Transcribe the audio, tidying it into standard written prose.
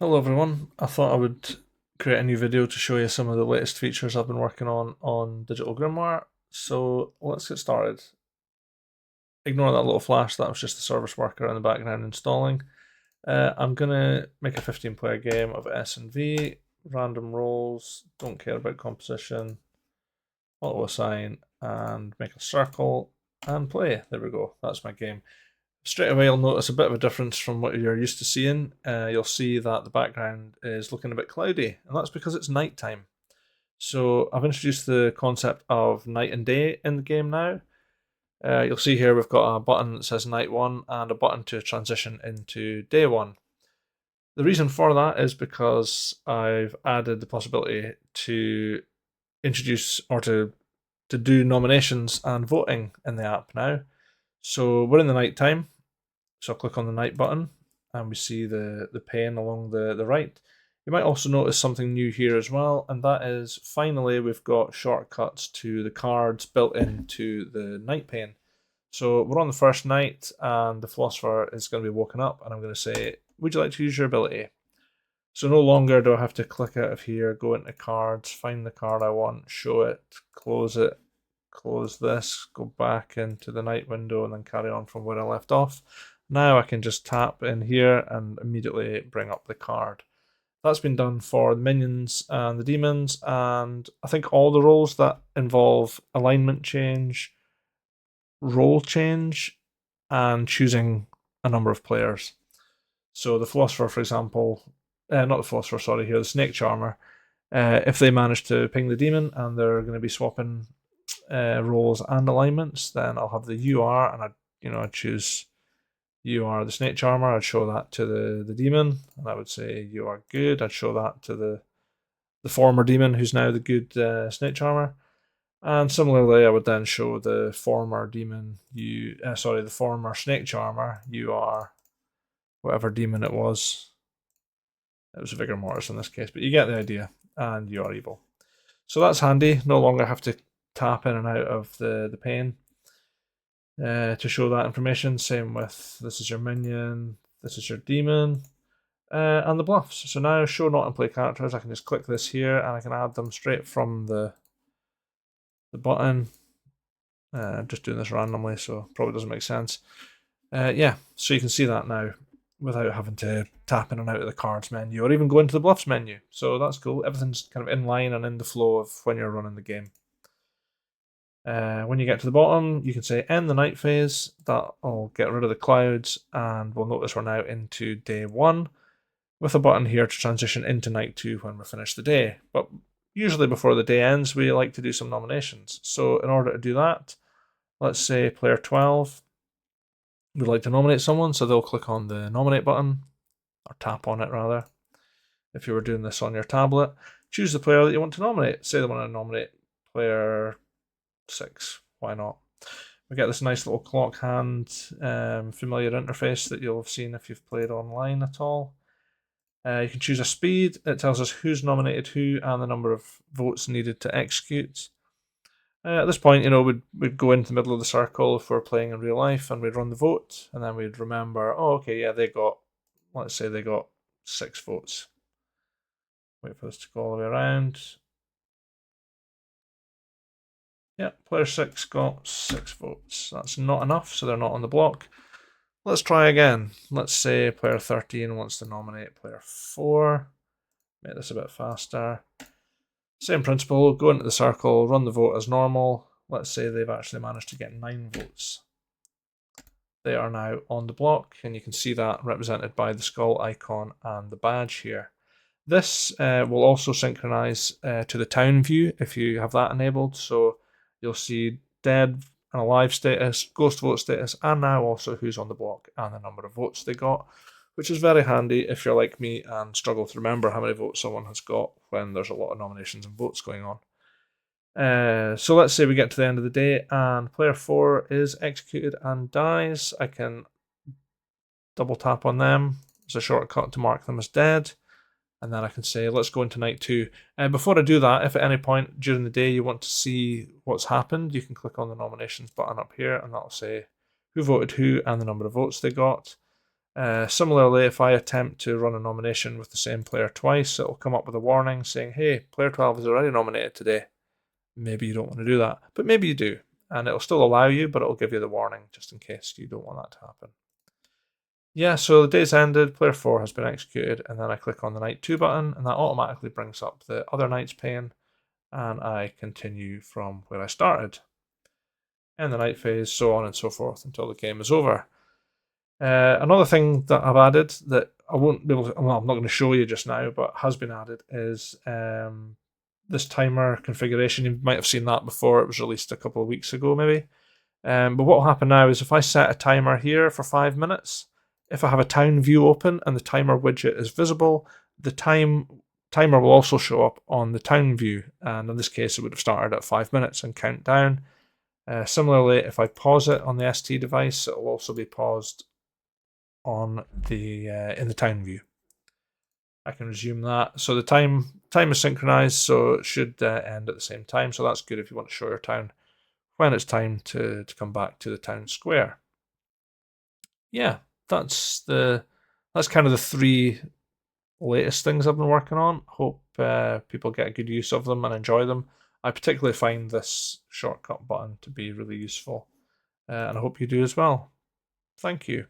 Hello everyone, I thought I would create a new video to show you some of the latest features I've been working on Digital Grimoire. So let's get started. Ignore that little flash, that was just the service worker in the background installing. I'm going to make a 15-player game of S&V, random roles, don't care about composition, auto assign, and make a circle, and play. There we go, that's my game. Straight away, you'll notice a bit of a difference from what you're used to seeing. You'll see that the background is looking a bit cloudy, and that's because it's nighttime. So I've introduced the concept of night and day in the game now. You'll see here we've got a button that says night 1 and a button to transition into day 1. The reason for that is because I've added the possibility to introduce or to do nominations and voting in the app now. So we're in the night time. So I'll click on the night button and we see the pane along the right. You might also notice something new here as well, and that is finally we've got shortcuts to the cards built into the night pane. So we're on the first night and the philosopher is going to be woken up and I'm going to say, would you like to use your ability? So no longer do I have to click out of here, go into cards, find the card I want, show it, close this, go back into the night window and then carry on from where I left off. Now I can just tap in here and immediately bring up the card. That's been done for the minions and the demons, and I think all the roles that involve alignment change, role change, and choosing a number of players. So the philosopher, for example, not the philosopher, sorry, here, the snake charmer, if they manage to ping the demon and they're going to be swapping roles and alignments, then I'll have the UR and I'd choose you are the snake charmer. I'd show that to the demon, and I would say you are good. I'd show that to the former demon who's now the good snake charmer. And similarly, I would then show the former demon, the former snake charmer, you are whatever demon it was. It was Vigor Mortis in this case, but you get the idea, and you are evil. So that's handy. No longer have to tap in and out of the pane to show that information. Same with this is your minion, this is your demon, and the bluffs. So now show not in play characters, I can just click this here and I can add them straight from the button. I'm just doing this randomly, so probably doesn't make sense. Yeah, so you can see that now without having to tap in and out of the cards menu or even go into the bluffs menu. So that's cool. Everything's kind of in line and in the flow of when you're running the game. When you get to the bottom, you can say end the night phase. That'll get rid of the clouds, and we'll notice we're now into day 1 with a button here to transition into night 2 when we finish the day. But usually before the day ends, we like to do some nominations. So in order to do that, let's say player 12 would like to nominate someone, so they'll click on the nominate button, or tap on it rather. If you were doing this on your tablet, choose the player that you want to nominate. Say they want to nominate player 6, why not? We get this nice little clock hand familiar interface that you'll have seen if you've played online at all. You can choose a speed. It tells us who's nominated who and the number of votes needed to execute. At this point, we'd go into the middle of the circle if we're playing in real life, and we'd run the vote, and then we'd remember, oh, okay, yeah, let's say they got 6 votes. Wait for this to go all the way around. Yeah, player 6 got 6 votes. That's not enough, so they're not on the block. Let's try again. Let's say player 13 wants to nominate player 4. Make this a bit faster. Same principle, go into the circle, run the vote as normal. Let's say they've actually managed to get 9 votes. They are now on the block, and you can see that represented by the skull icon and the badge here. This will also synchronize to the town view if you have that enabled, so you'll see dead and alive status, ghost vote status, and now also who's on the block and the number of votes they got, which is very handy if you're like me and struggle to remember how many votes someone has got when there's a lot of nominations and votes going on. So let's say we get to the end of the day and player 4 is executed and dies. I can double tap on them as a shortcut to mark them as dead. And then I can say, let's go into night 2. Before I do that, if at any point during the day you want to see what's happened, you can click on the nominations button up here and that'll say who voted who and the number of votes they got. Similarly, if I attempt to run a nomination with the same player twice, it will come up with a warning saying, hey, player 12 is already nominated today. Maybe you don't want to do that, but maybe you do. And it'll still allow you, but it'll give you the warning just in case you don't want that to happen. Yeah, so the day's ended, player 4 has been executed, and then I click on the Knight 2 button, and that automatically brings up the other Knight's pane, and I continue from where I started. And the Knight phase, so on and so forth until the game is over. Another thing that I've added that I won't be able to, well, I'm not going to show you just now, but has been added is this timer configuration. You might have seen that before. It was released a couple of weeks ago, maybe. But what will happen now is if I set a timer here for 5 minutes, if I have a town view open and the timer widget is visible, the timer will also show up on the town view. And in this case, it would have started at 5 minutes and count down. Similarly, if I pause it on the ST device, it will also be paused on the in the town view. I can resume that. So the time is synchronized, so it should end at the same time. So that's good if you want to show your town when it's time to come back to the town square. Yeah, that's kind of the 3 latest things I've been working on. Hope people get a good use of them and enjoy them. I particularly find this shortcut button to be really useful, and I hope you do as well. Thank you.